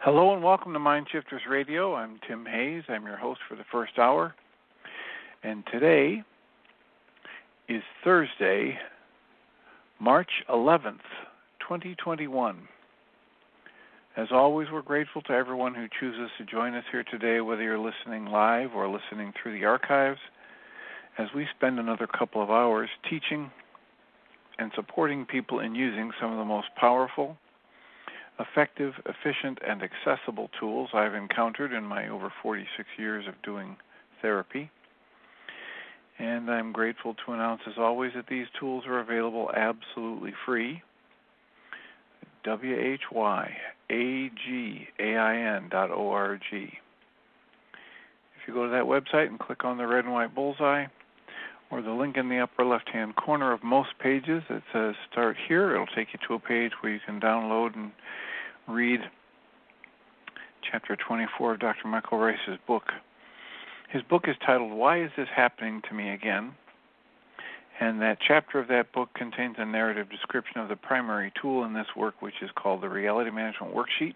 Hello and welcome to MindShifters Radio. I'm Tim Hayes. I'm your host for the first hour. And today is Thursday, March 11th, 2021. As always, we're grateful to everyone who chooses to join us here today, whether you're listening live or listening through the archives, as we spend another couple of hours teaching and supporting people in using some of the most powerful, effective, efficient, and accessible tools I've encountered in my over 46 years of doing therapy. And I'm grateful to announce, as always, that these tools are available absolutely free. WHYAGAIN.org. If you go to that website and click on the red and white bullseye, or the link in the upper left-hand corner of most pages that says Start Here, it'll take you to a page where you can download and read Chapter 24 of Dr. Michael Ryce's book. His book is titled, Why Is This Happening to Me Again? And that chapter of that book contains a narrative description of the primary tool in this work, which is called the Reality Management Worksheet,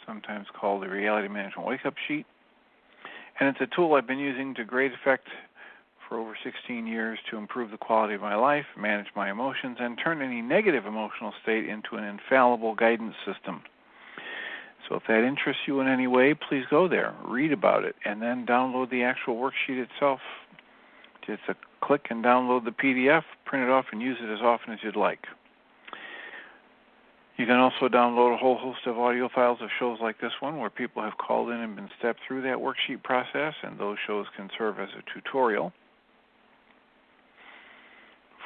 sometimes called the Reality Management Wake-Up Sheet. And it's a tool I've been using to great effect for over 16 years to improve the quality of my life, manage my emotions, and turn any negative emotional state into an infallible guidance system. So if that interests you in any way, please go there, read about it, and then download the actual worksheet itself. Just a click and download the PDF, print it off, and use it as often as you'd like. You can also download a whole host of audio files of shows like this one where people have called in and been stepped through that worksheet process, and those shows can serve as a tutorial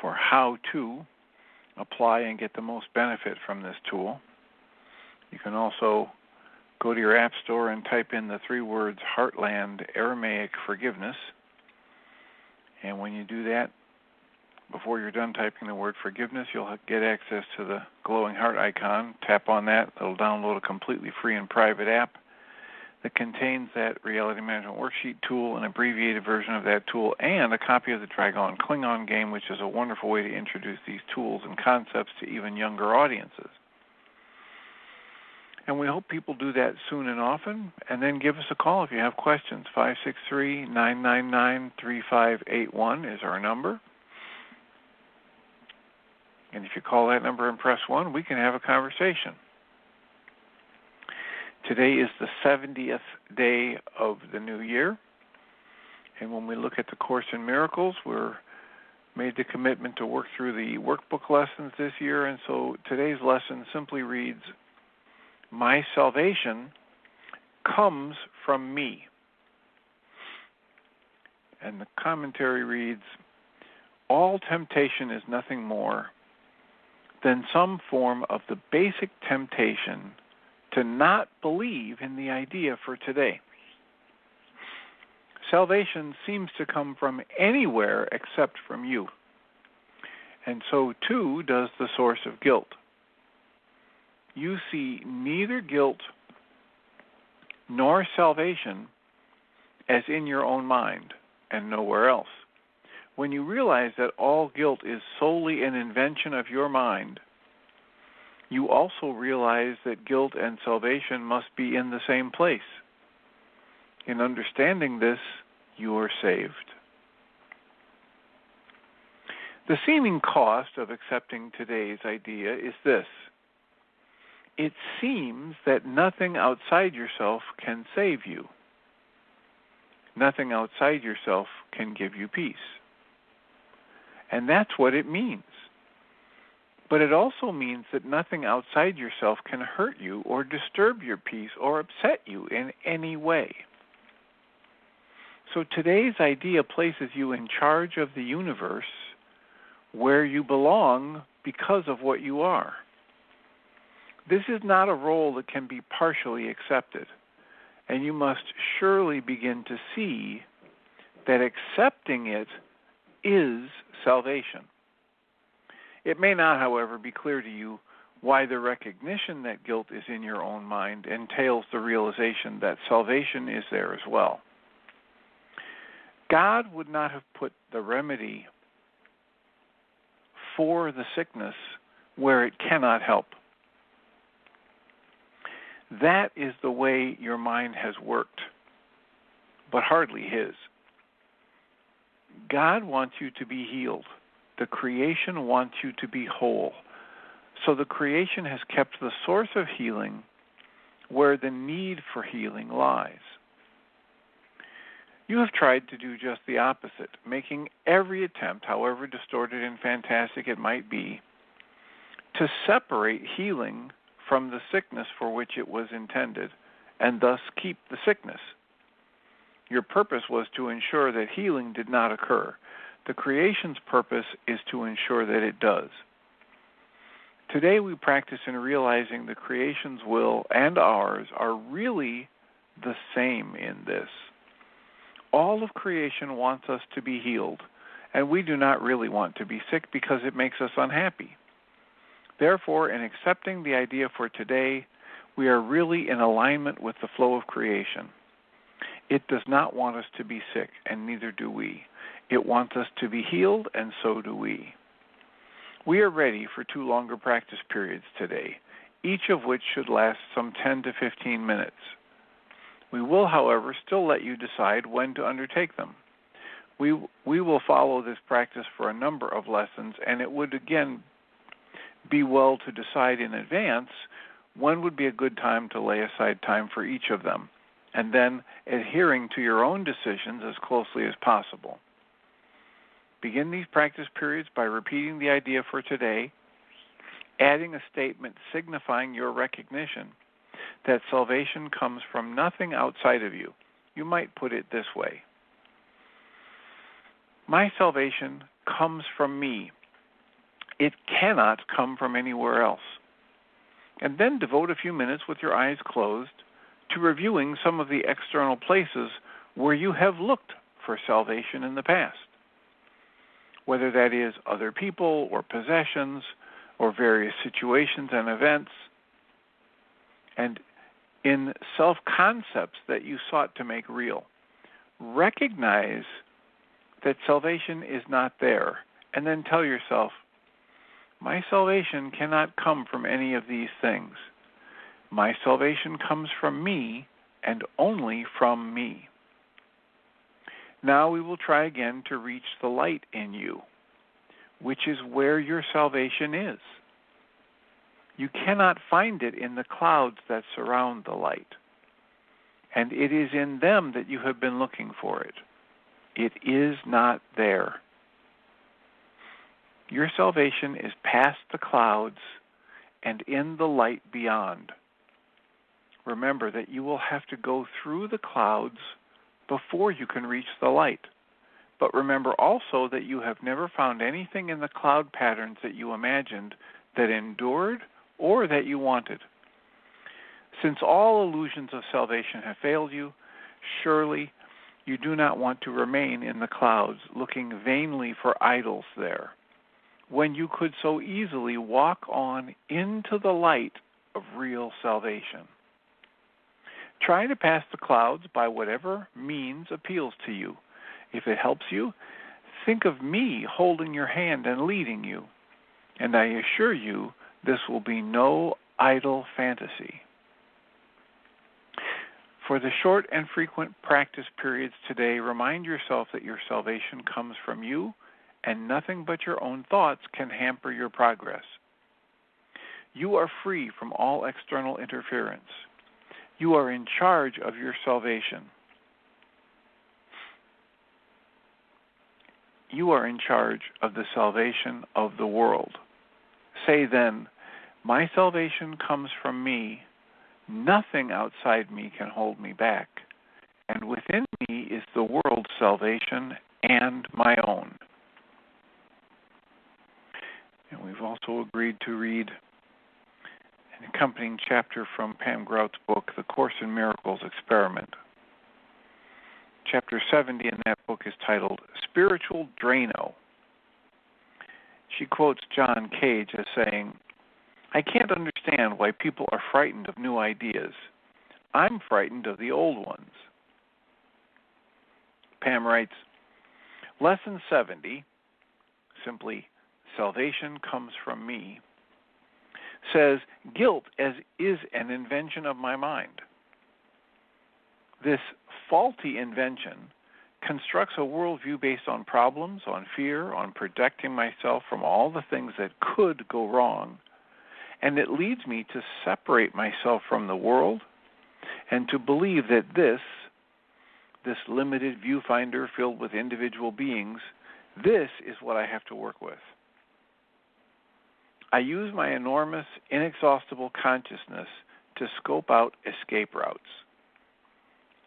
for how to apply and get the most benefit from this tool. You can also go to your app store and type in the three words Heartland Aramaic Forgiveness. And when you do that, before you're done typing the word forgiveness, you'll get access to the glowing heart icon. Tap on that. It'll download a completely free and private app that contains that Reality Management Worksheet tool, an abbreviated version of that tool, and a copy of the Dragon Klingon game, which is a wonderful way to introduce these tools and concepts to even younger audiences. And we hope people do that soon and often, and then give us a call if you have questions. 563-999-3581 is our number. And if you call that number and press 1, we can have a conversation. Today is the 70th day of the new year, and when we look at the Course in Miracles, we're made the commitment to work through the workbook lessons this year, and so today's lesson simply reads, My salvation comes from me. And the commentary reads, All temptation is nothing more than some form of the basic temptation to not believe in the idea for today. Salvation seems to come from anywhere except from you. And so too does the source of guilt. You see neither guilt nor salvation as in your own mind and nowhere else. When you realize that all guilt is solely an invention of your mind, you also realize that guilt and salvation must be in the same place. In understanding this, you are saved. The seeming cost of accepting today's idea is this. It seems that nothing outside yourself can save you. Nothing outside yourself can give you peace. And that's what it means. But it also means that nothing outside yourself can hurt you or disturb your peace or upset you in any way. So today's idea places you in charge of the universe where you belong because of what you are. This is not a role that can be partially accepted, and you must surely begin to see that accepting it is salvation. It may not, however, be clear to you why the recognition that guilt is in your own mind entails the realization that salvation is there as well. God would not have put the remedy for the sickness where it cannot help. That is the way your mind has worked, but hardly His. God wants you to be healed. The creation wants you to be whole. So the creation has kept the source of healing where the need for healing lies. You have tried to do just the opposite, making every attempt, however distorted and fantastic it might be, to separate healing from the sickness for which it was intended, and thus keep the sickness. Your purpose was to ensure that healing did not occur. The creation's purpose is to ensure that it does. Today we practice in realizing the creation's will and ours are really the same in this. All of creation wants us to be healed, and we do not really want to be sick because it makes us unhappy. Therefore, in accepting the idea for today, we are really in alignment with the flow of creation. It does not want us to be sick, and neither do we. It wants us to be healed, and so do we. We are ready for 2 longer practice periods today, each of which should last some 10 to 15 minutes. We will, however, still let you decide when to undertake them. We will follow this practice for a number of lessons, and it would again be well to decide in advance when would be a good time to lay aside time for each of them, and then adhering to your own decisions as closely as possible. Begin these practice periods by repeating the idea for today, adding a statement signifying your recognition that salvation comes from nothing outside of you. You might put it this way: my salvation comes from me. It cannot come from anywhere else. And then devote a few minutes with your eyes closed to reviewing some of the external places where you have looked for salvation in the past, whether that is other people or possessions or various situations and events, and in self-concepts that you sought to make real. Recognize that salvation is not there, and then tell yourself, my salvation cannot come from any of these things. My salvation comes from me and only from me. Now we will try again to reach the light in you, which is where your salvation is. You cannot find it in the clouds that surround the light, and it is in them that you have been looking for it. It is not there. Your salvation is past the clouds and in the light beyond. Remember that you will have to go through the clouds before you can reach the light. But remember also that you have never found anything in the cloud patterns that you imagined that endured or that you wanted. Since all illusions of salvation have failed you, surely you do not want to remain in the clouds looking vainly for idols there, when you could so easily walk on into the light of real salvation. Try to pass the clouds by whatever means appeals to you. If it helps you, think of me holding your hand and leading you, and I assure you this will be no idle fantasy. For the short and frequent practice periods today, remind yourself that your salvation comes from you, and nothing but your own thoughts can hamper your progress. You are free from all external interference. You are in charge of your salvation. You are in charge of the salvation of the world. Say then, my salvation comes from me. Nothing outside me can hold me back. And within me is the world's salvation and my own. And we've also agreed to read an accompanying chapter from Pam Grout's book, The Course in Miracles Experiment. Chapter 70 in that book is titled Spiritual Drano. She quotes John Cage as saying, I can't understand why people are frightened of new ideas. I'm frightened of the old ones. Pam writes, Lesson 70, simply, Salvation Comes from Me, says guilt is an invention of my mind. This faulty invention constructs a worldview based on problems, on fear, on protecting myself from all the things that could go wrong, and it leads me to separate myself from the world and to believe that this limited viewfinder filled with individual beings, this is what I have to work with. I use my enormous, inexhaustible consciousness to scope out escape routes.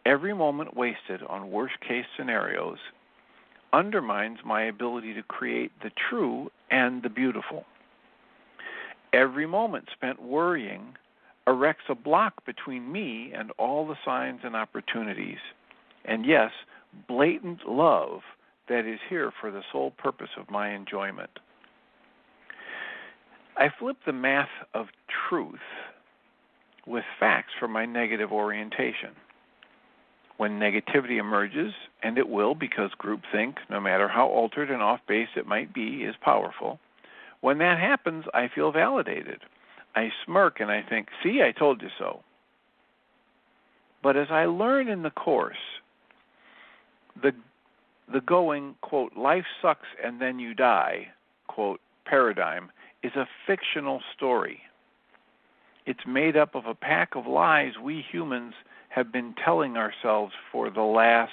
Every moment wasted on worst-case scenarios undermines my ability to create the true and the beautiful. Every moment spent worrying erects a block between me and all the signs and opportunities, and yes, blatant love that is here for the sole purpose of my enjoyment. I flip the math of truth with facts for my negative orientation. When negativity emerges, and it will because groupthink, no matter how altered and off-base it might be, is powerful, when that happens, I feel validated. I smirk and I think, see, I told you so. But as I learn in the course, the going, quote, life sucks and then you die, quote, paradigm, is a fictional story. It's made up of a pack of lies we humans have been telling ourselves for the last,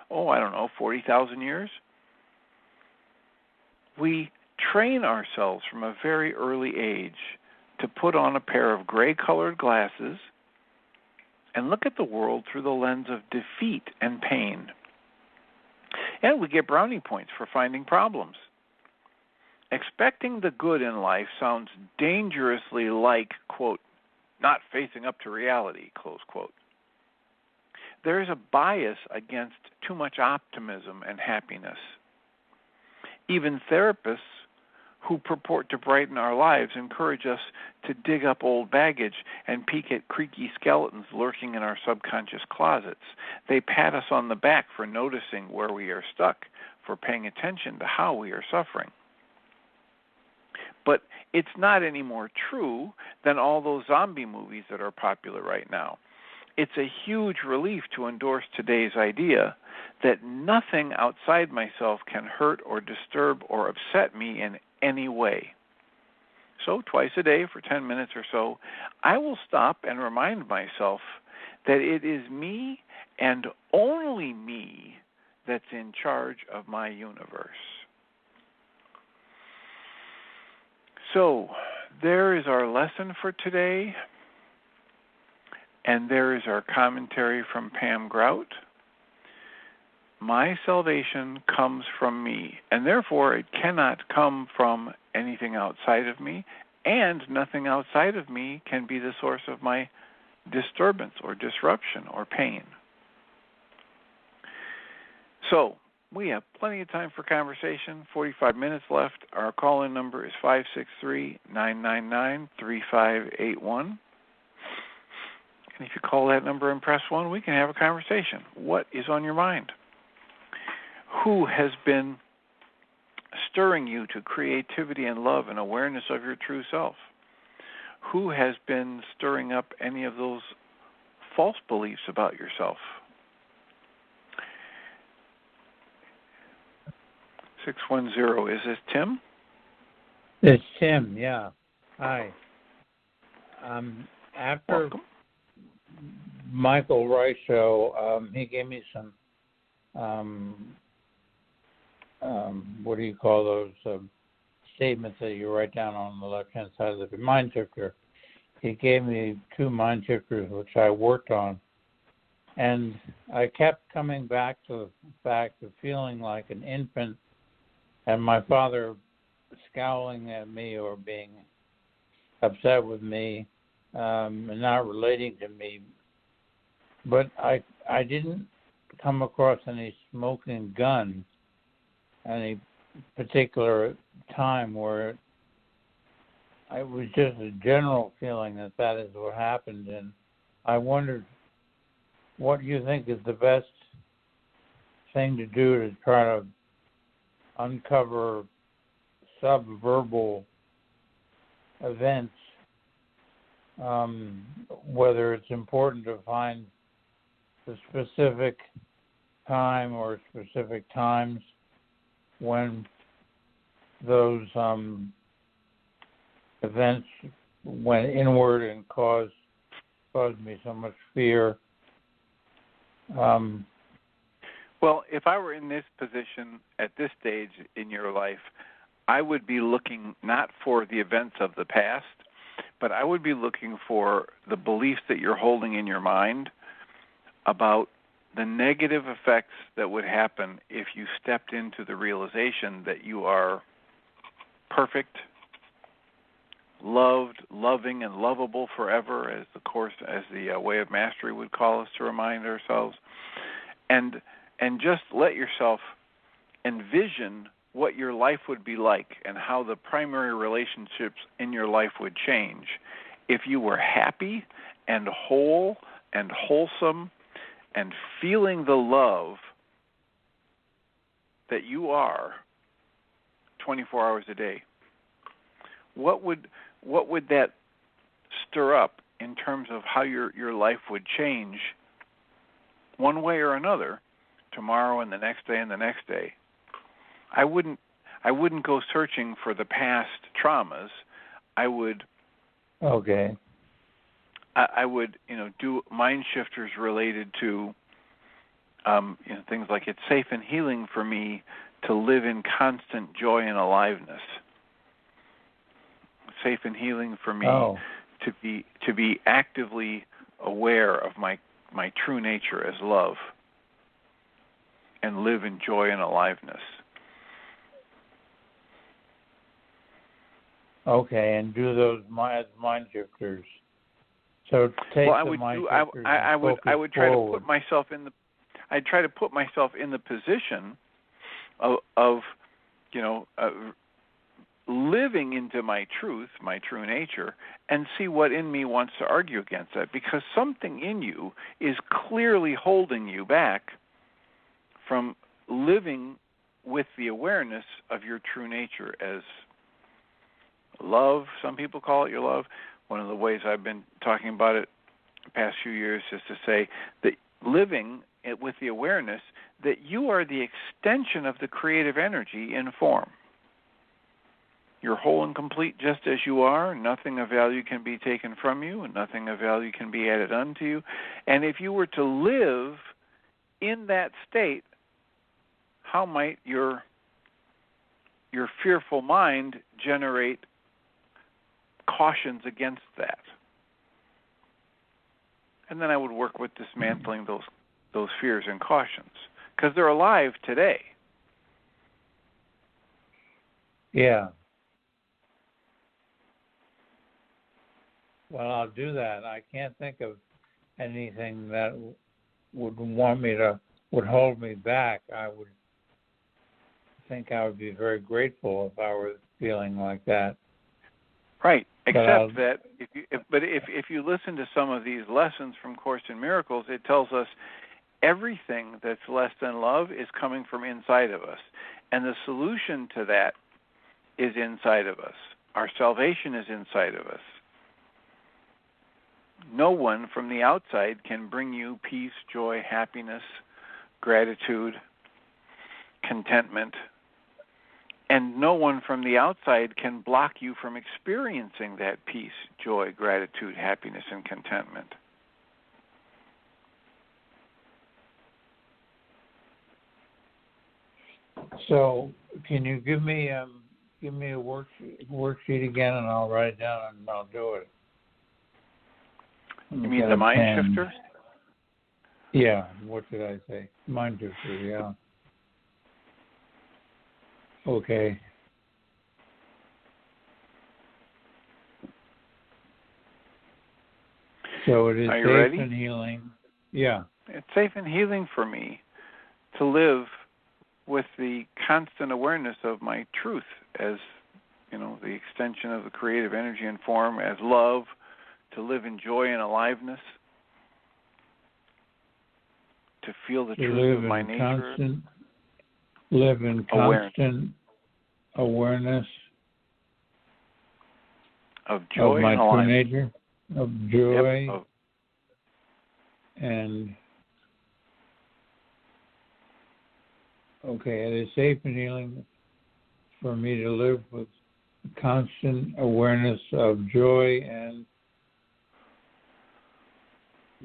40,000 years. We train ourselves from a very early age to put on a pair of gray-colored glasses and look at the world through the lens of defeat and pain. And we get brownie points for finding problems. Expecting the good in life sounds dangerously like, quote, not facing up to reality, close quote. There is a bias against too much optimism and happiness. Even therapists who purport to brighten our lives encourage us to dig up old baggage and peek at creaky skeletons lurking in our subconscious closets. They pat us on the back for noticing where we are stuck, for paying attention to how we are suffering. But it's not any more true than all those zombie movies that are popular right now. It's a huge relief to endorse today's idea that nothing outside myself can hurt or disturb or upset me in any way. So twice a day for 10 minutes or so, I will stop and remind myself that it is me and only me that's in charge of my universe. So there is our lesson for today. And there is our commentary from Pam Grout. My salvation comes from me, and therefore it cannot come from anything outside of me, and nothing outside of me can be the source of my disturbance or disruption or pain. So, we have plenty of time for conversation, 45 minutes left. Our call-in number is 563-999-3581. And if you call that number and press 1, we can have a conversation. What is on your mind? Who has been stirring you to creativity and love and awareness of your true self? Who has been stirring up any of those false beliefs about yourself? 610, is this Tim? It's Tim, yeah. Hi. After Welcome. Michael Ryce show, he gave me some, what do you call those statements that you write down on the left-hand side of the mind shifter. He gave me 2 mind shifters, which I worked on. And I kept coming back to the fact of feeling like an infant and my father scowling at me or being upset with me and not relating to me. But I didn't come across any smoking gun any particular time where it was just a general feeling that is what happened. And I wondered what you think is the best thing to do to try to uncover subverbal events whether it's important to find the specific time or specific times when those events went inward and caused me so much fear. Well, if I were in this position at this stage in your life, I would be looking not for the events of the past, but I would be looking for the beliefs that you're holding in your mind about the negative effects that would happen if you stepped into the realization that you are perfect, loved, loving, and lovable forever, as the Way of Mastery would call us to remind ourselves, and just let yourself envision what your life would be like and how the primary relationships in your life would change if you were happy and whole and wholesome and feeling the love that you are 24 hours a day. What would that stir up in terms of how your life would change one way or another tomorrow and the next day and the next day? I wouldn't go searching for the past traumas. I would do mind shifters related to things like it's safe and healing for me to live in constant joy and aliveness. Safe and healing for me to be actively aware of my true nature as love and live in joy and aliveness. Okay, and do those mind shifters. So take the mind shifters. I would try to put myself in the. I'd try to put myself in the position of living into my truth, my true nature, and see what in me wants to argue against that, because something in you is clearly holding you back from living with the awareness of your true nature as love. Some people call it your love. One of the ways I've been talking about it the past few years is to say that living with the awareness that you are the extension of the creative energy in form. You're whole and complete just as you are. Nothing of value can be taken from you, and nothing of value can be added unto you. And if you were to live in that state, how might your fearful mind generate cautions against that? And then I would work with dismantling those fears and cautions, because they're alive today. Yeah. Well, I'll do that. I can't think of anything that would hold me back. I would think I would be very grateful if I were feeling like that. Right. Except that if you listen to some of these lessons from Course in Miracles, it tells us everything that's less than love is coming from inside of us. And the solution to that is inside of us. Our salvation is inside of us. No one from the outside can bring you peace, joy, happiness, gratitude, contentment. And no one from the outside can block you from experiencing that peace, joy, gratitude, happiness, and contentment. So, can you give me a worksheet again, and I'll write it down and I'll do it. You mean the mind shifter? Yeah. What did I say? Mind shifter. Yeah. Okay. So it is safe ready? and healing. Yeah. It's safe and healing for me to live with the constant awareness of my truth as, the extension of the creative energy and form, as love, to live in joy and aliveness, to feel the truth of my nature. Live in constant awareness of joy of my and true aliveness. nature. of joy, Yep. and okay, it is safe and healing for me to live with constant awareness of joy and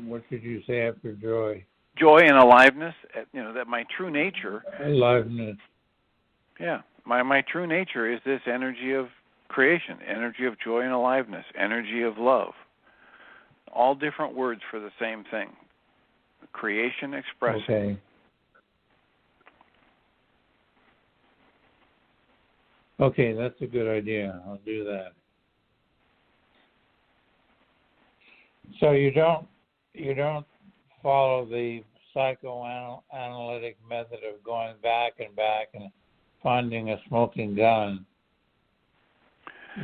what did you say after joy? Joy and aliveness, that my true nature. Aliveness. Yeah, my true nature is this energy of creation, energy of joy and aliveness, energy of love. All different words for the same thing. Creation expressing. Okay. Okay, that's a good idea. I'll do that. So you don't follow the psychoanalytic method of going back and finding a smoking gun.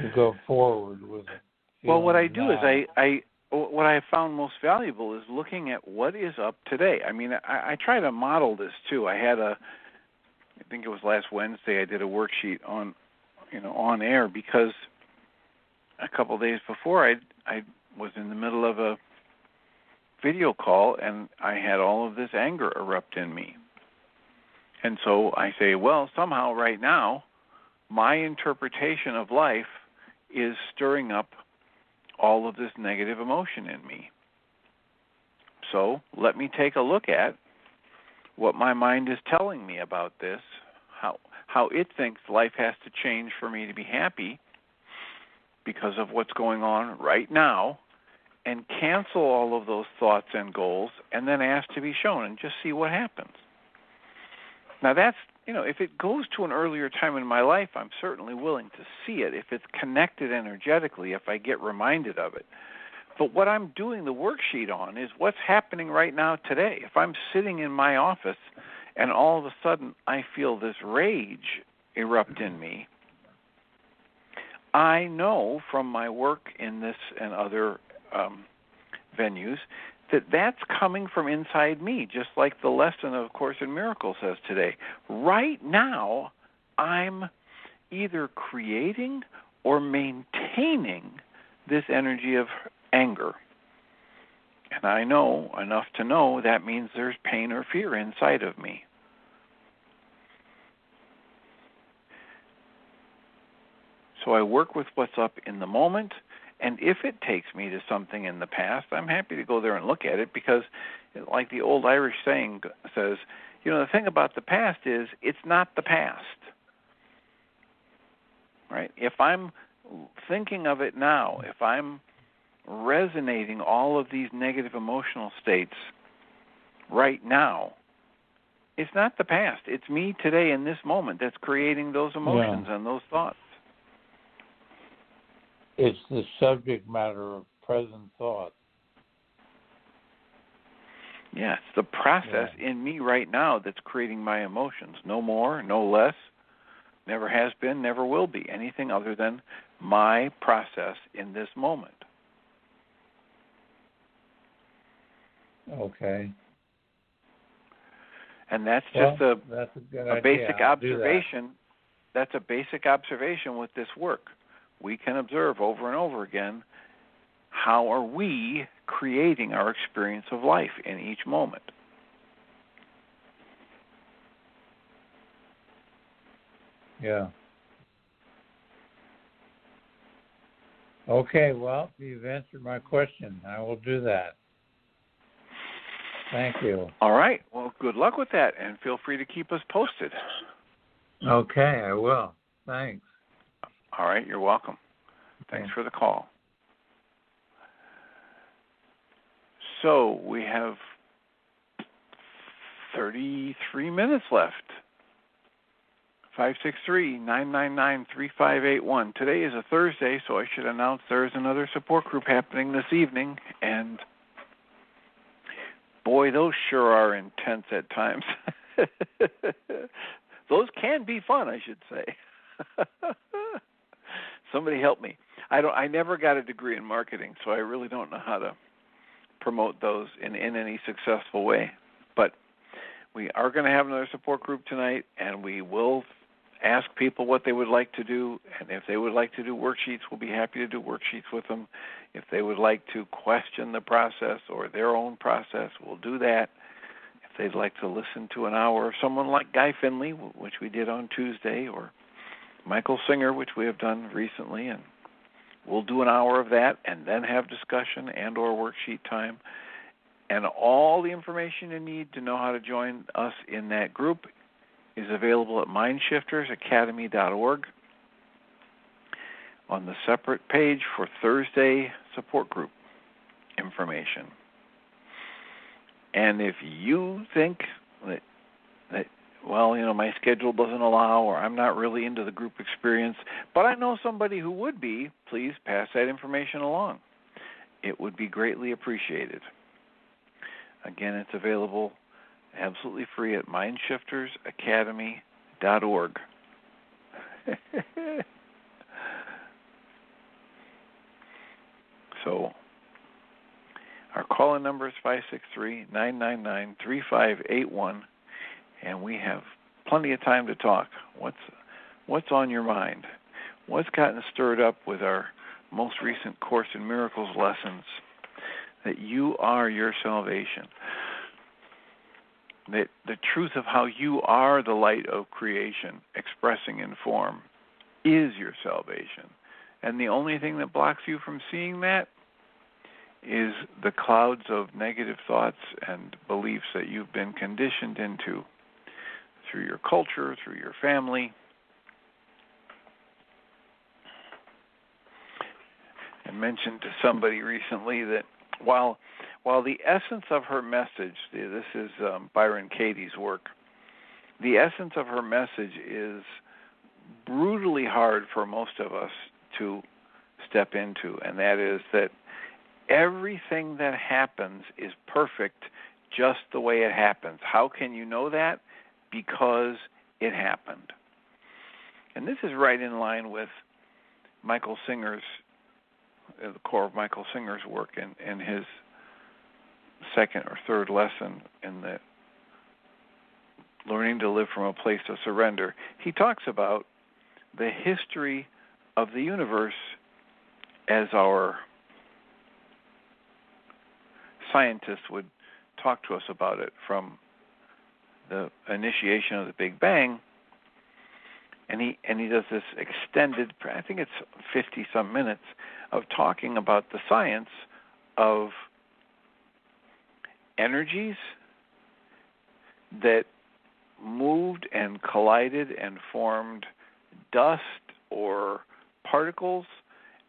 You go forward with it. Well, what I do is what I have found most valuable is looking at what is up today. I mean, I try to model this too. I think it was last Wednesday, I did a worksheet on air because a couple of days before I was in the middle of a video call and I had all of this anger erupt in me. And so I say, well, somehow right now, my interpretation of life is stirring up all of this negative emotion in me. So let me take a look at what my mind is telling me about this, how it thinks life has to change for me to be happy because of what's going on right now, and cancel all of those thoughts and goals, and then ask to be shown and just see what happens. Now that's, if it goes to an earlier time in my life, I'm certainly willing to see it. If it's connected energetically, if I get reminded of it. But what I'm doing the worksheet on is what's happening right now today. If I'm sitting in my office and all of a sudden I feel this rage erupt in me, I know from my work in this and other venues that that's coming from inside me, just like the lesson of Course in Miracles says today. Right now, I'm either creating or maintaining this energy of anger. And I know enough to know that means there's pain or fear inside of me. So I work with what's up in the moment, and if it takes me to something in the past, I'm happy to go there and look at it because, like the old Irish saying says, the thing about the past is it's not the past. Right? If I'm thinking of it now, if I'm resonating all of these negative emotional states right now, it's not the past. It's me today in this moment that's creating those emotions and those thoughts. It's the subject matter of present thought. Yeah, it's the process in me right now that's creating my emotions. No more, no less. Never has been, never will be. Anything other than my process in this moment. Okay. And that's just a basic idea. observation. That's a basic observation with this work. We can observe over and over again, how are we creating our experience of life in each moment? Yeah. Okay, well, you've answered my question. I will do that. Thank you. All right. Well, good luck with that, and feel free to keep us posted. Okay, I will. Thanks. All right, you're welcome. Thanks for the call. So we have 33 minutes left. 563-999-3581. Today is a Thursday, so I should announce there is another support group happening this evening, and boy, those sure are intense at times. Those can be fun, I should say. Somebody help me. I never got a degree in marketing, so I really don't know how to promote those in any successful way. But we are going to have another support group tonight, and we will ask people what they would like to do, and if they would like to do worksheets, we'll be happy to do worksheets with them. If they would like to question the process or their own process, we'll do that. If they'd like to listen to an hour of someone like Guy Finley, which we did on Tuesday, or Michael Singer, which we have done recently, and we'll do an hour of that and then have discussion and or worksheet time. And all the information you need to know how to join us in that group is available at MindShiftersAcademy.org on the separate page for Thursday support group information. And if you think that well, my schedule doesn't allow, or I'm not really into the group experience, but I know somebody who would be, please pass that information along. It would be greatly appreciated. Again, it's available absolutely free at MindShiftersAcademy.org. So, our call-in number is 563-999-3581, and we have plenty of time to talk. What's on your mind? What's gotten stirred up with our most recent Course in Miracles lessons? That you are your salvation. That the truth of how you are the light of creation, expressing in form, is your salvation. And the only thing that blocks you from seeing that is the clouds of negative thoughts and beliefs that you've been conditioned into through your culture, through your family. I mentioned to somebody recently that while the essence of her message, this is Byron Katie's work, the essence of her message is brutally hard for most of us to step into, and that is that everything that happens is perfect just the way it happens. How can you know that? Because it happened. And this is right in line with Michael Singer's, the core of Michael Singer's work in his second or third lesson in the Learning to Live from a Place of Surrender. He talks about the history of the universe as our scientists would talk to us about it, from the initiation of the Big Bang. And he does this extended, I think it's 50-some minutes, of talking about the science of energies that moved and collided and formed dust or particles,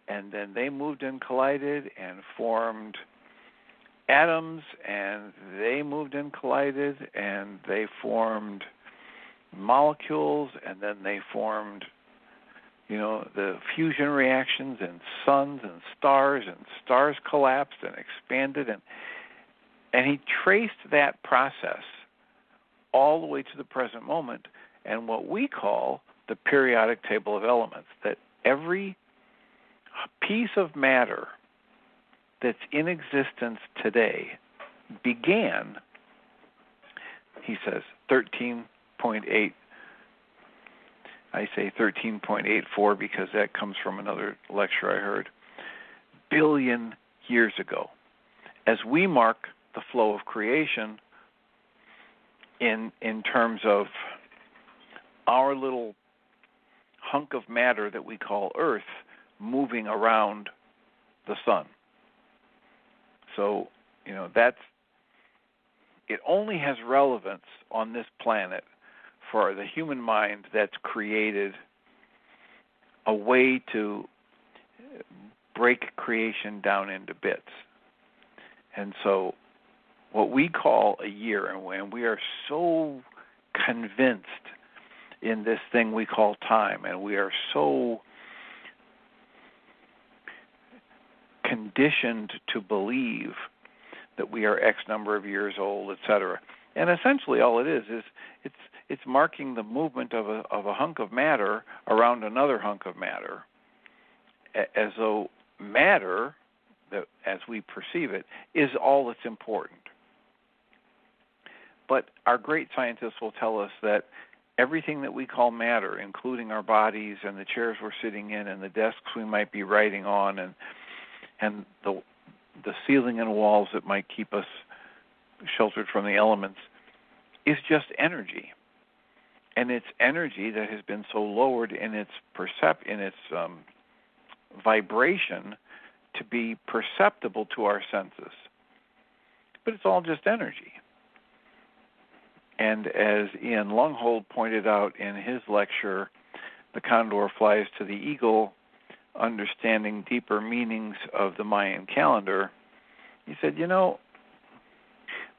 and then they moved and collided and formed atoms, and they moved and collided and they formed molecules, and then they formed, the fusion reactions and suns and stars collapsed and expanded, and he traced that process all the way to the present moment, and what we call the periodic table of elements, that every piece of matter that's in existence today began, he says, 13.8. I say 13.84 because that comes from another lecture I heard, billion years ago. As we mark the flow of creation in terms of our little hunk of matter that we call Earth moving around the sun. So, it only has relevance on this planet for the human mind that's created a way to break creation down into bits. And so what we call a year, and we are so convinced in this thing we call time, and we are so conditioned to believe that we are X number of years old, etc. And essentially all it is it's marking the movement of a hunk of matter around another hunk of matter, as though matter, as we perceive it, is all that's important. But our great scientists will tell us that everything that we call matter, including our bodies and the chairs we're sitting in and the desks we might be writing on and the ceiling and walls that might keep us sheltered from the elements, is just energy. And it's energy that has been so lowered in its vibration to be perceptible to our senses. But it's all just energy. And as Ian Longhold pointed out in his lecture, The Condor Flies to the Eagle, Understanding Deeper Meanings of the Mayan Calendar, he said,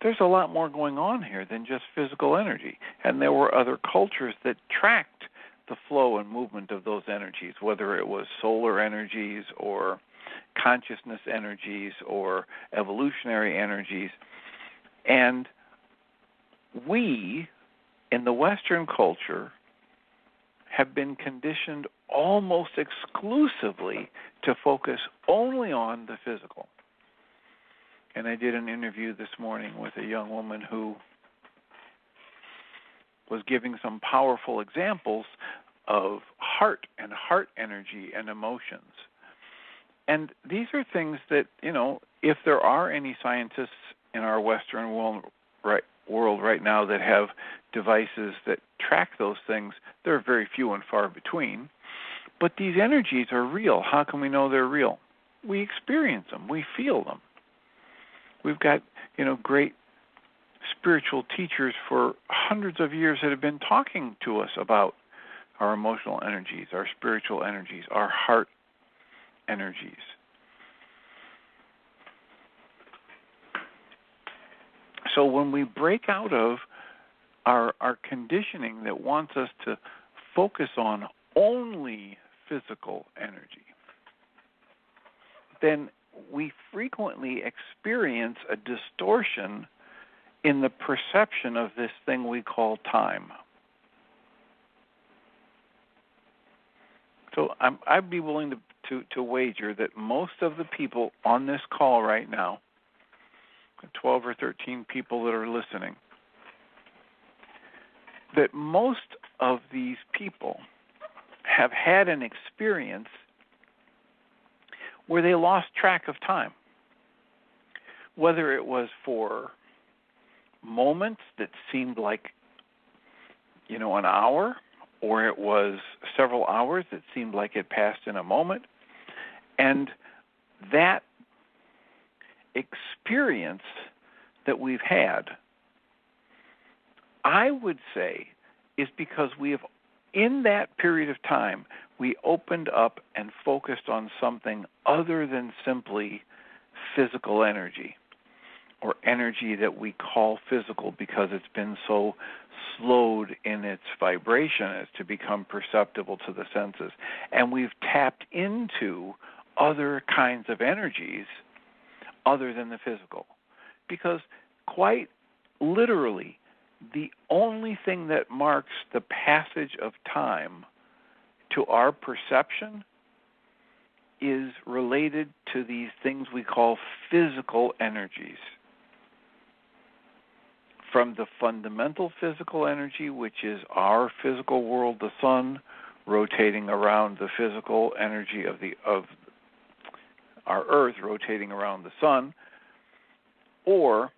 there's a lot more going on here than just physical energy. And there were other cultures that tracked the flow and movement of those energies, whether it was solar energies or consciousness energies or evolutionary energies. And we, in the Western culture, have been conditioned almost exclusively to focus only on the physical. And I did an interview this morning with a young woman who was giving some powerful examples of heart and heart energy and emotions. And these are things that, if there are any scientists in our Western world right now that have devices that track those things, they're very few and far between. But these energies are real. How can we know they're real? We experience them. We feel them. We've got, great spiritual teachers for hundreds of years that have been talking to us about our emotional energies, our spiritual energies, our heart energies. So when we break out of our conditioning that wants us to focus on only physical energy, then we frequently experience a distortion in the perception of this thing we call time. So I'd be willing to wager that most of the people on this call right now, 12 or 13 people that are listening, that most of these people have had an experience where they lost track of time, whether it was for moments that seemed like, an hour, or it was several hours that seemed like it passed in a moment. And that experience that we've had, I would say, is because we have, in that period of time, we opened up and focused on something other than simply physical energy, or energy that we call physical because it's been so slowed in its vibration as to become perceptible to the senses. And we've tapped into other kinds of energies other than the physical. Because quite literally, the only thing that marks the passage of time to our perception is related to these things we call physical energies. From the fundamental physical energy, which is our physical world, the sun, rotating around the physical energy of our Earth, rotating around the sun, or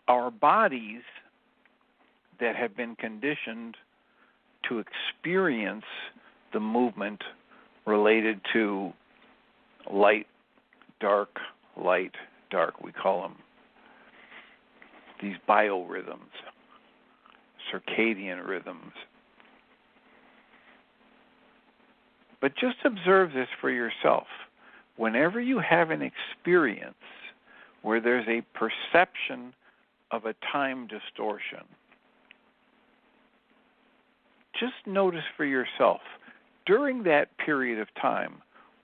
our bodies that have been conditioned to experience the movement related to light, dark, light, dark. We call them these biorhythms, circadian rhythms. But just observe this for yourself. Whenever you have an experience where there's a perception of a time distortion, just notice for yourself, during that period of time,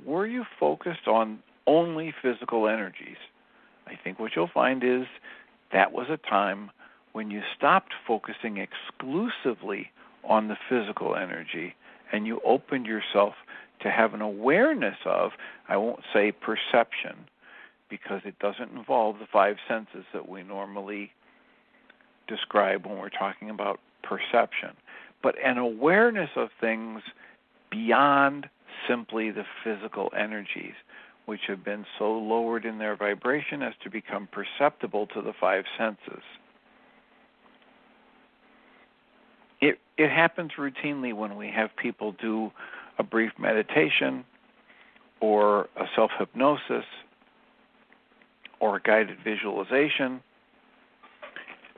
were you focused on only physical energies? I think what you'll find is that was a time when you stopped focusing exclusively on the physical energy and you opened yourself to have an awareness of, I won't say perception, because it doesn't involve the five senses that we normally describe when we're talking about perception, but an awareness of things beyond simply the physical energies, which have been so lowered in their vibration as to become perceptible to the five senses. It happens routinely when we have people do a brief meditation or a self-hypnosis or a guided visualization,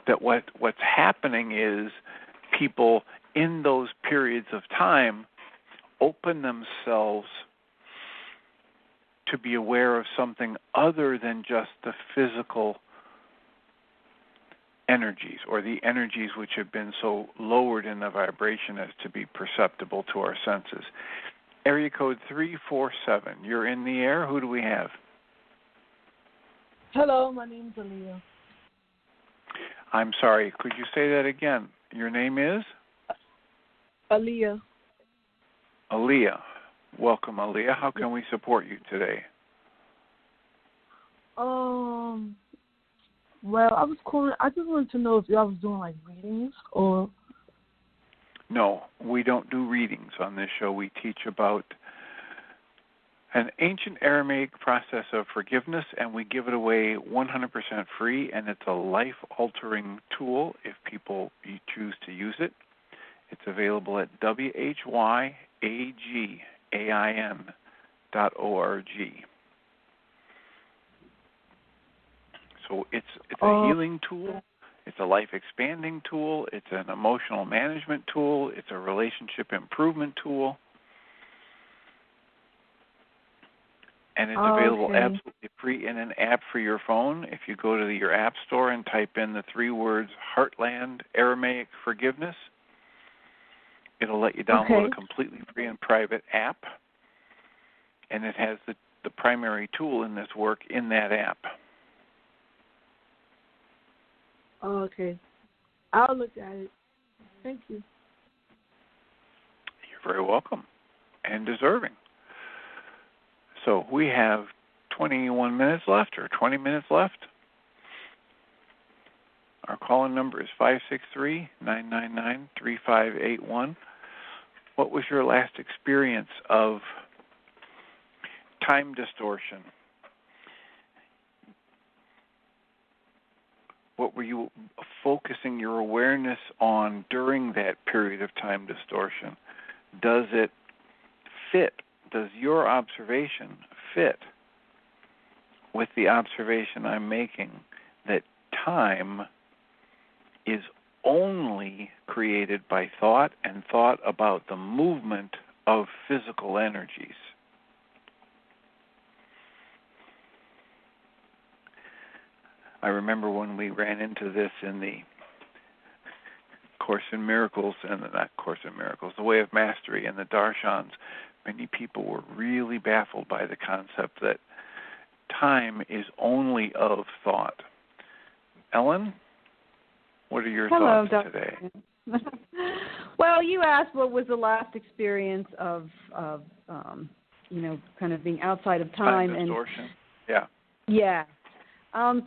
that what's happening is people in those periods of time open themselves to be aware of something other than just the physical energies, or the energies which have been so lowered in the vibration as to be perceptible to our senses. Area code 347, you're in the air. Who do we have? Hello, my name's Aaliyah. I'm sorry, could you say that again? Your name is? Aaliyah. Aaliyah. Welcome, Aaliyah. How can we support you today? Well, I was calling. I just wanted to know if y'all was doing like readings or. No, we don't do readings on this show. We teach about an ancient Aramaic process of forgiveness, and we give it away 100% free, and it's a life-altering tool if people choose to use it. It's available at whyagain.org. So it's a healing tool, it's a life-expanding tool, it's an emotional management tool, it's a relationship improvement tool, and it's available absolutely free in an app for your phone. If you go to your app store and type in the 3 words Heartland Aramaic Forgiveness, it'll let you download a completely free and private app, and it has the primary tool in this work in that app. Oh, okay. I'll look at it. Thank you. You're very welcome and deserving. So we have 21 minutes left or 20 minutes left. Our call-in number is 563-999-3581. What was your last experience of time distortion? What were you focusing your awareness on during that period of time distortion? Does it fit? Does your observation fit with the observation I'm making that time is only created by thought and thought about the movement of physical energies? I remember when we ran into this in the Course in Miracles, and not Course in Miracles, the Way of Mastery and the Darshans, many people were really baffled by the concept that time is only of thought. Ellen, what are your thoughts today? Well, you asked what was the last experience of kind of being outside of time distortion. Yeah.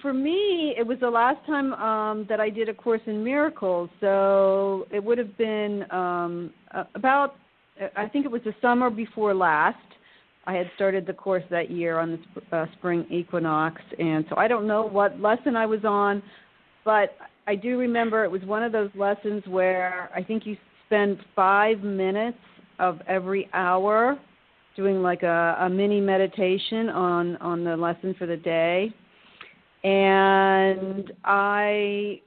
For me, it was the last time that I did A Course in Miracles, so it would have been about, I think it was the summer before last. I had started the course that year on the spring equinox, and so I don't know what lesson I was on, but I do remember it was one of those lessons where I think you spend 5 minutes of every hour doing like a mini meditation on the lesson for the day. And I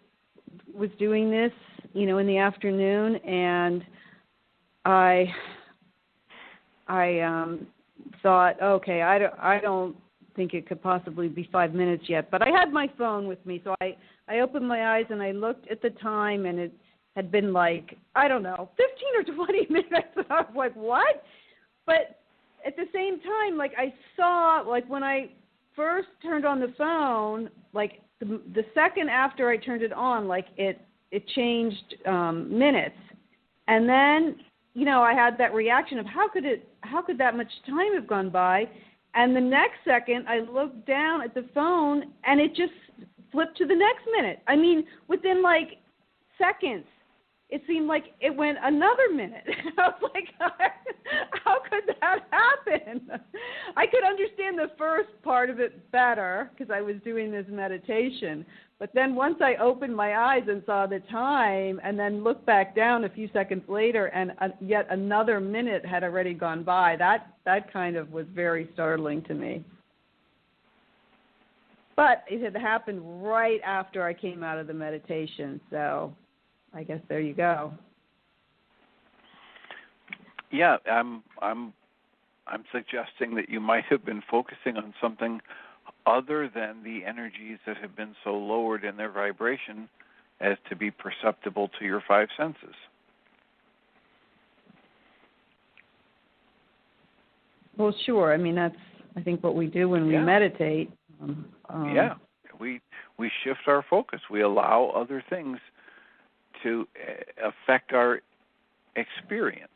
was doing this, in the afternoon, and I thought, okay, I don't think it could possibly be 5 minutes yet. But I had my phone with me, so I opened my eyes and I looked at the time, and it had been 15 or 20 minutes. And I was like, what? But at the same time, I saw, when I first turned on the phone, the second after I turned it on, it changed minutes, and then I had that reaction of how could that much time have gone by, and the next second I looked down at the phone and it just flipped to the next minute. I mean, within seconds, it seemed like it went another minute. I was like, how could that happen? I could understand the first part of it better because I was doing this meditation. But then once I opened my eyes and saw the time and then looked back down a few seconds later and yet another minute had already gone by, that kind of was very startling to me. But it had happened right after I came out of the meditation, so I guess there you go. Yeah, I'm suggesting that you might have been focusing on something other than the energies that have been so lowered in their vibration as to be perceptible to your five senses. Well, sure. I mean, that's, I think, what we do when we meditate. We shift our focus. We allow other things to affect our experience.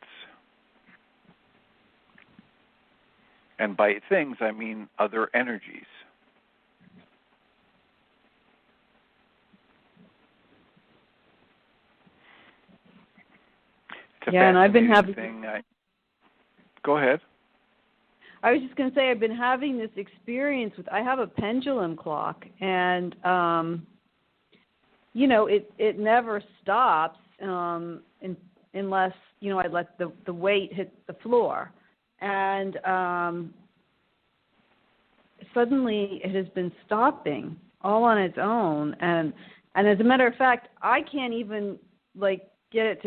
And by things, I mean other energies. And I've been having... Go ahead. I was just going to say I've been having this experience with, I have a pendulum clock, and, it never stops unless, I let the weight hit the floor. And suddenly it has been stopping all on its own. And as a matter of fact, I can't even, get it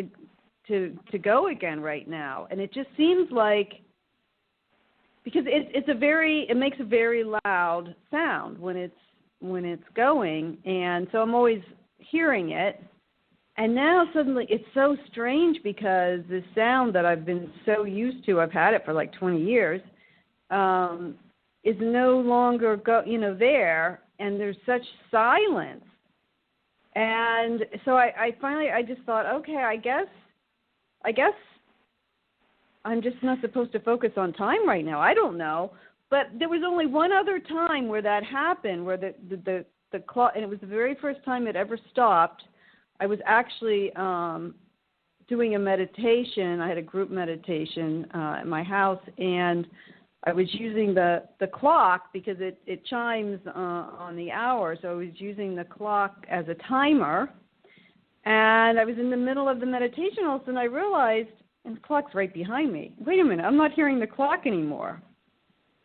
to go again right now. And it just seems like, because it makes a very loud sound when it's going, and so I'm always hearing it. And now suddenly it's so strange because the sound that I've been so used to, I've had it for like 20 years, is no longer there, and there's such silence. And so I finally just thought, okay, I guess I'm just not supposed to focus on time right now. I don't know. But there was only one other time where that happened, where the clock, and it was the very first time it ever stopped. I was actually doing a meditation. I had a group meditation at my house, and I was using the clock because it chimes on the hour. So I was using the clock as a timer. And I was in the middle of the meditation, all of a sudden I realized, and the clock's right behind me. Wait a minute, I'm not hearing the clock anymore.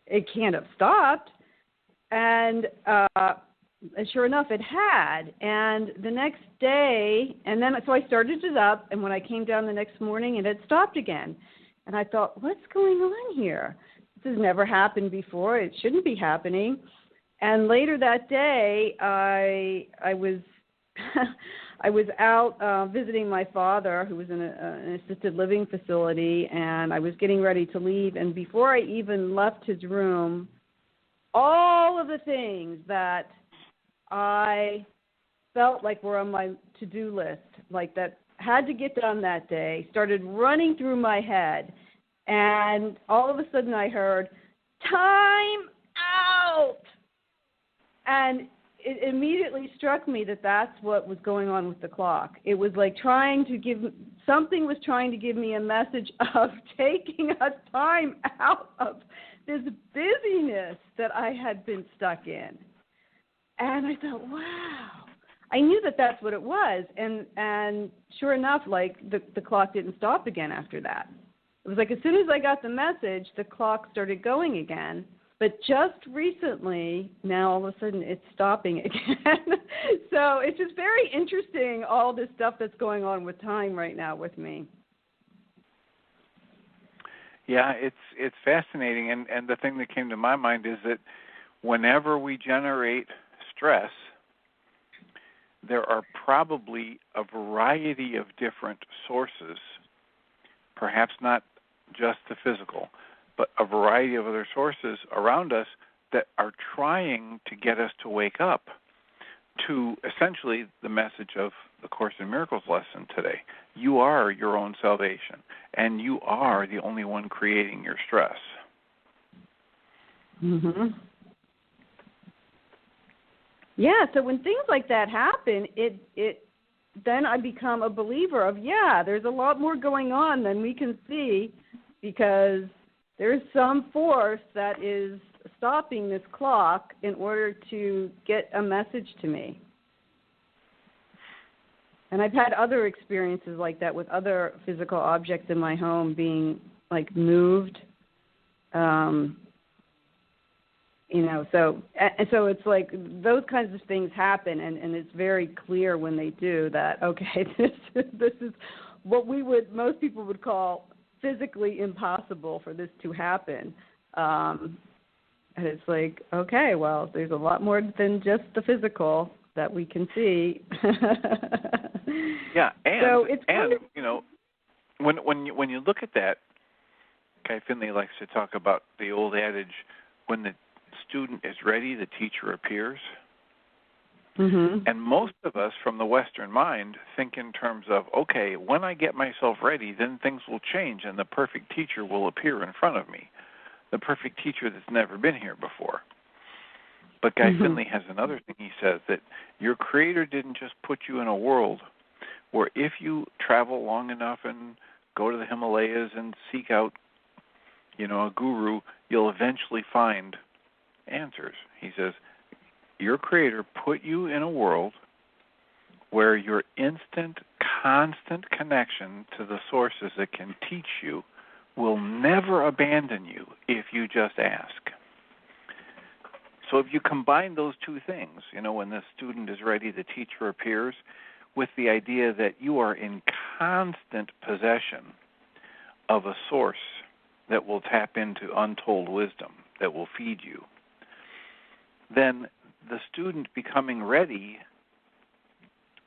It can't have stopped. And sure enough, it had. And the next day, so I started it up, and when I came down the next morning, it had stopped again. And I thought, what's going on here? This has never happened before. It shouldn't be happening. And later that day, I was I was out visiting my father, who was in an assisted living facility, and I was getting ready to leave. And before I even left his room, all of the things that I felt like were on my to-do list, like that had to get done that day, started running through my head. And all of a sudden I heard, "Time out!" And it immediately struck me that that's what was going on with the clock. It was like something was trying to give me a message of taking a time out of this busyness that I had been stuck in. And I thought, wow. I knew that that's what it was. And sure enough, the clock didn't stop again after that. It was like as soon as I got the message, the clock started going again. But just recently, now all of a sudden it's stopping again. So it's just very interesting, all this stuff that's going on with time right now with me. Yeah, it's fascinating. And the thing that came to my mind is that whenever we generate stress, there are probably a variety of different sources, perhaps not just the physical, but a variety of other sources around us that are trying to get us to wake up to essentially the message of the Course in Miracles lesson today. You are your own salvation, and you are the only one creating your stress. Mm-hmm. Yeah, so when things like that happen, it then I become a believer of, there's a lot more going on than we can see, because there's some force that is stopping this clock in order to get a message to me. And I've had other experiences like that with other physical objects in my home being, like, moved. So it's like those kinds of things happen, and it's very clear when they do that, okay, this is what most people would call physically impossible for this to happen. And it's like, okay, well, there's a lot more than just the physical that we can see. Yeah, and so it's when you look at that, Guy Finley likes to talk about the old adage, when the student is ready, the teacher appears. Mm-hmm. And most of us from the Western mind think in terms of, okay, when I get myself ready, then things will change and the perfect teacher will appear in front of me, the perfect teacher that's never been here before. But Guy Finley has another thing he says, that your Creator didn't just put you in a world where if you travel long enough and go to the Himalayas and seek out, a guru, you'll eventually find answers. He says, your Creator put you in a world where your instant, constant connection to the sources that can teach you will never abandon you if you just ask. So if you combine those two things, when the student is ready, the teacher appears, with the idea that you are in constant possession of a source that will tap into untold wisdom, that will feed you, then the student becoming ready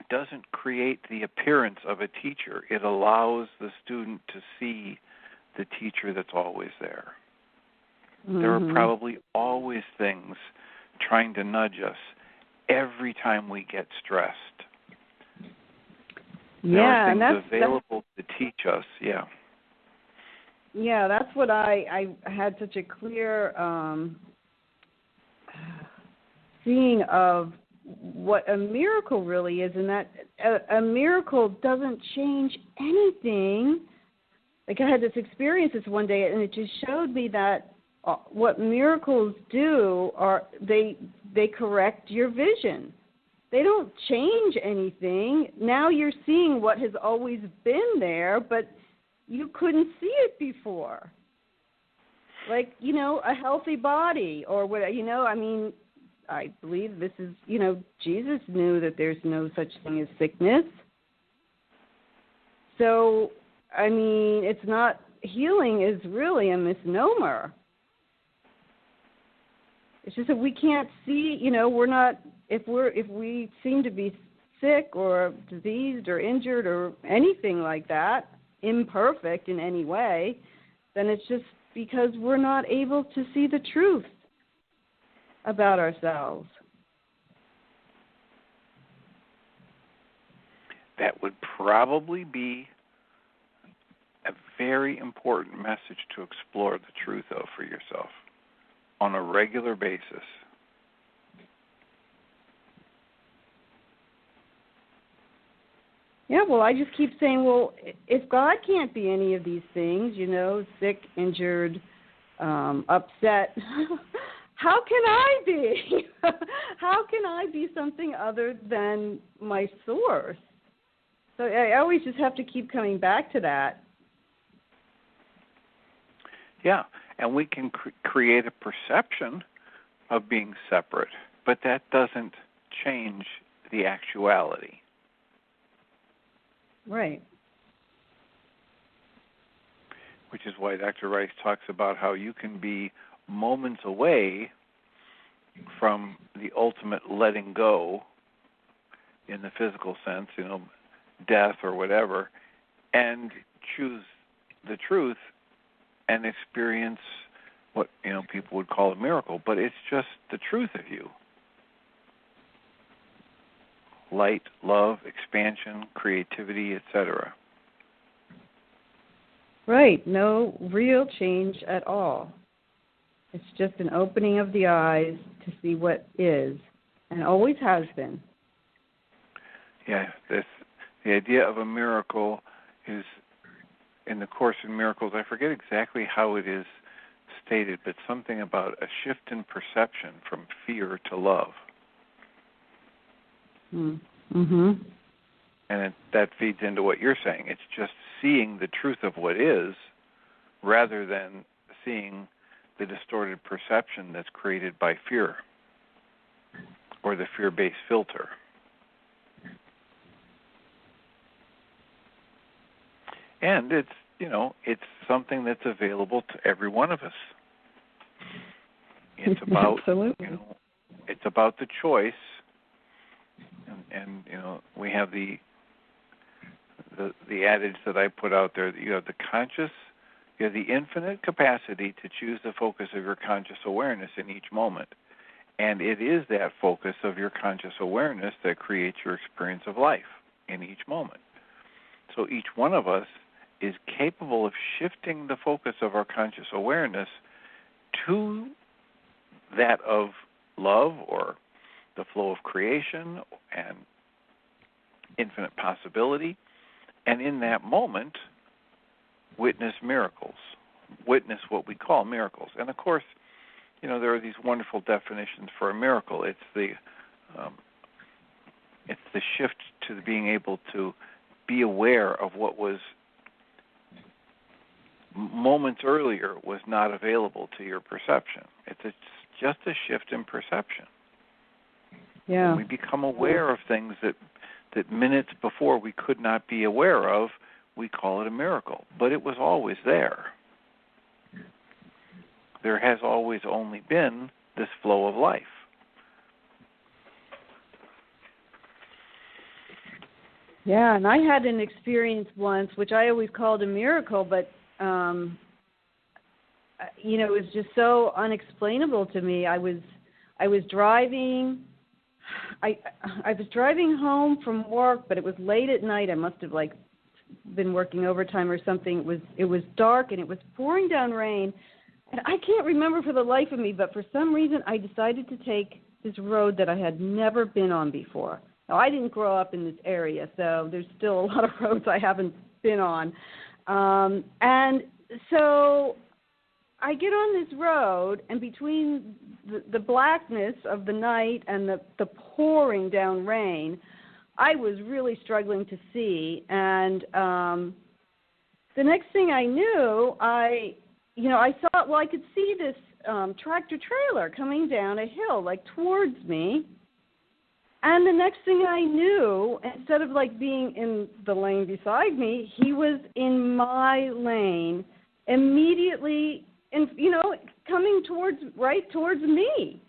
doesn't create the appearance of a teacher. It allows the student to see the teacher that's always there. Mm-hmm. There are probably always things trying to nudge us every time we get stressed. There are things available to teach us, Yeah, that's what I had such a clear seeing of what a miracle really is, and that a miracle doesn't change anything. Like, I had this experience this one day, and it just showed me that what miracles do are they correct your vision. They don't change anything. Now you're seeing what has always been there, but you couldn't see it before. Like, a healthy body or what, I believe this is, Jesus knew that there's no such thing as sickness. So, it's not, healing is really a misnomer. It's just that we can't see, we're not, if we seem to be sick or diseased or injured or anything like that, imperfect in any way, then it's just because we're not able to see the truth about ourselves. That would probably be a very important message to explore the truth of for yourself on a regular basis. Yeah, well, I just keep saying, well, if God can't be any of these things, sick, injured, upset, how can I be? How can I be something other than my source? So I always just have to keep coming back to that. Yeah, and we can create a perception of being separate, but that doesn't change the actuality. Right. Which is why Dr. Ryce talks about how you can be moments away from the ultimate letting go in the physical sense, death or whatever, and choose the truth and experience what, people would call a miracle, but it's just the truth of you. Light, love, expansion, creativity, etc. Right. No real change at all. It's just an opening of the eyes to see what is, and always has been. Yeah, The idea of a miracle is, in the Course in Miracles, I forget exactly how it is stated, but something about a shift in perception from fear to love. Mm-hmm. And that feeds into what you're saying. It's just seeing the truth of what is rather than seeing the distorted perception that's created by fear or the fear-based filter. And it's something that's available to every one of us. It's about, Absolutely. It's about the choice. And we have the adage that I put out there that you have the infinite capacity to choose the focus of your conscious awareness in each moment. And it is that focus of your conscious awareness that creates your experience of life in each moment. So each one of us is capable of shifting the focus of our conscious awareness to that of love or the flow of creation and infinite possibility, and in that moment, witness miracles, witness what we call miracles. And of course, there are these wonderful definitions for a miracle. It's the shift to being able to be aware of what was moments earlier was not available to your perception. It's just a shift in perception. Yeah. When we become aware of things that minutes before we could not be aware of, we call it a miracle. But it was always there. There has always only been this flow of life. Yeah, and I had an experience once, which I always called a miracle, but it was just so unexplainable to me. I was driving. I was driving home from work, but it was late at night. I must have been working overtime or something. It was dark and it was pouring down rain, and I can't remember for the life of me. But for some reason, I decided to take this road that I had never been on before. Now, I didn't grow up in this area, so there's still a lot of roads I haven't been on. And so I get on this road, and between the blackness of the night and the pouring down rain, I was really struggling to see. And the next thing I knew, I saw, I could see this tractor trailer coming down a hill, towards me. And the next thing I knew, instead of being in the lane beside me, he was in my lane immediately, coming right towards me.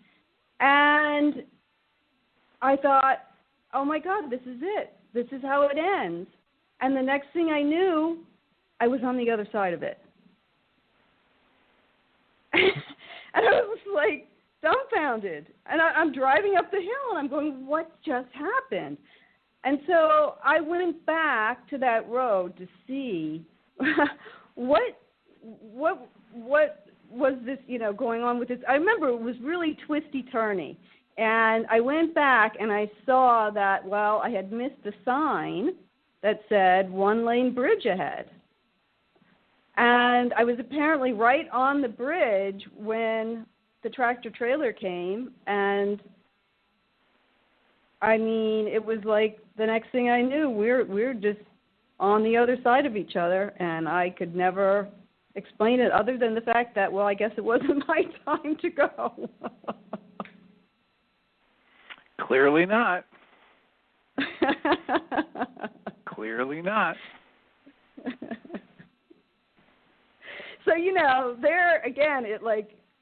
And I thought, oh my God, this is it. This is how it ends. And the next thing I knew, I was on the other side of it. And I was dumbfounded. And I'm driving up the hill, and I'm going, what just happened? And so I went back to that road to see what was this, going on with this. I remember it was really twisty-turny. And I went back, and I saw that, I had missed a sign that said one-lane bridge ahead. And I was apparently right on the bridge when the tractor trailer came, and it was the next thing I knew, we're just on the other side of each other, and I could never explain it other than the fact that, I guess it wasn't my time to go. Clearly not. Clearly not. So, there again, it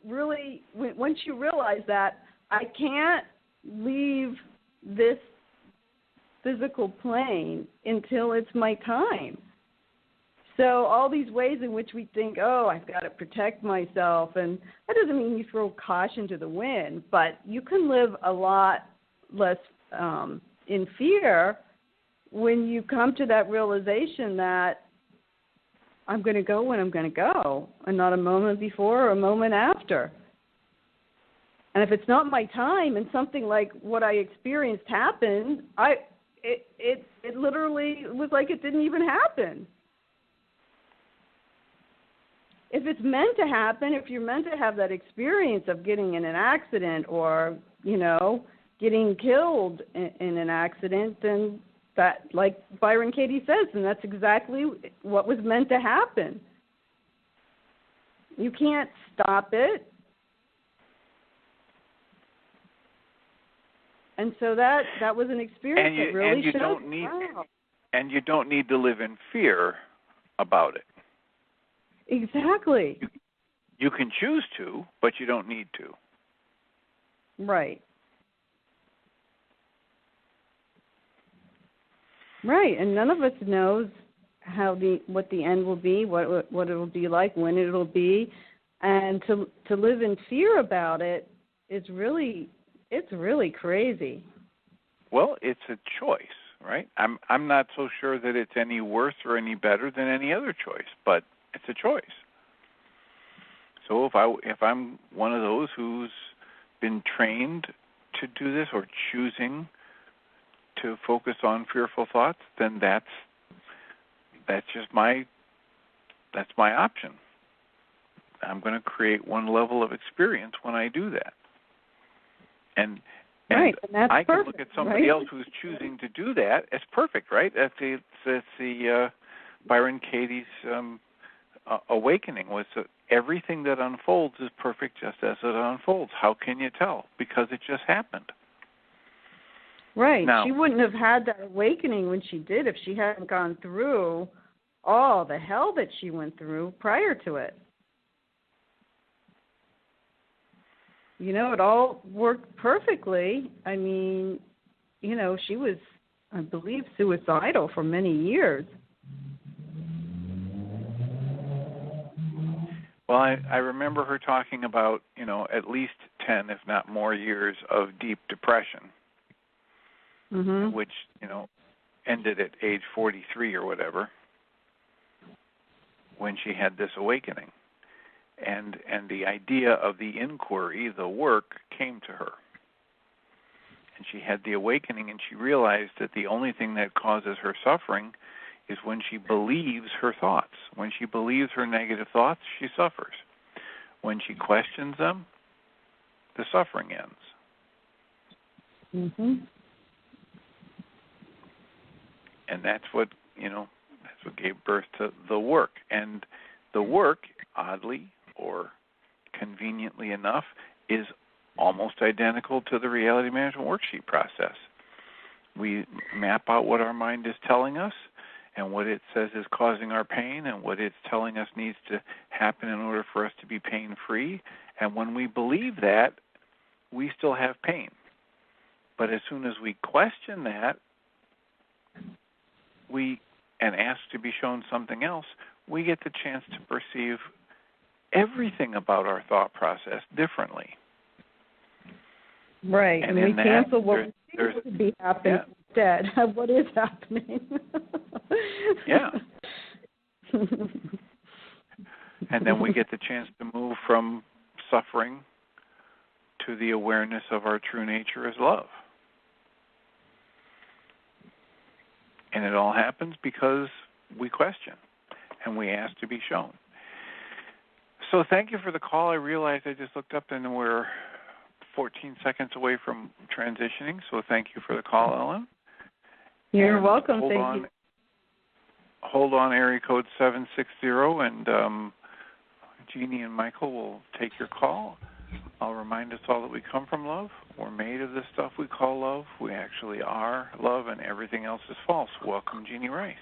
really, once you realize that I can't leave this physical plane until it's my time. So all these ways in which we think, I've got to protect myself, and that doesn't mean you throw caution to the wind, but you can live a lot less in fear when you come to that realization that I'm going to go when I'm going to go, and not a moment before or a moment after. And if it's not my time and something like what I experienced happened, it literally was like it didn't even happen. If it's meant to happen, if you're meant to have that experience of getting in an accident or, getting killed in an accident, then that, like Byron Katie says, and that's exactly what was meant to happen. You can't stop it. And so that was an experience that really showed. And you don't need to live in fear about it. Exactly. You can choose to, but you don't need to. Right. Right, and none of us knows what the end will be, what it will be like, when it will be, and to live in fear about it is really crazy. Well, it's a choice, right? I'm not so sure that it's any worse or any better than any other choice, but it's a choice. So if I'm one of those who's been trained to do this or choosing to focus on fearful thoughts, then that's just my option. I'm going to create one level of experience when I do that. And right, and that's I can perfect, look at somebody else who's choosing to do that. It's perfect, right? That's the Byron Katie's awakening was that everything that unfolds is perfect just as it unfolds. How can you tell? Because it just happened. Right. Now, she wouldn't have had that awakening when she did if she hadn't gone through all the hell that she went through prior to it. It all worked perfectly. I mean, she was, I believe, suicidal for many years. Well, I remember her talking about, at least 10, if not more, years of deep depression, which, ended at age 43 or whatever when she had this awakening. And the idea of the inquiry, the work, came to her. And she had the awakening, and she realized that the only thing that causes her suffering is when she believes her thoughts. When she believes her negative thoughts, she suffers. When she questions them, the suffering ends. And that's what gave birth to the work. And the work, oddly or conveniently enough, is almost identical to the Reality Management Worksheet process. We map out what our mind is telling us and what it says is causing our pain and what it's telling us needs to happen in order for us to be pain-free. And when we believe that, we still have pain. But as soon as we question that, and ask to be shown something else, we get the chance to perceive everything about our thought process differently. Right, and we cancel what we think would be happening instead of what is happening. Yeah. And then we get the chance to move from suffering to the awareness of our true nature as love. And it all happens because we question and we ask to be shown. So thank you for the call. I realized I just looked up and we're 14 seconds away from transitioning. So thank you for the call, Ellen. You're welcome. Thank you. Hold on, area code 760, and Jeannie and Michael will take your call. I'll remind us all that we come from love. We're made of the stuff we call love. We actually are love, and everything else is false. Welcome, Jeannie Ryce.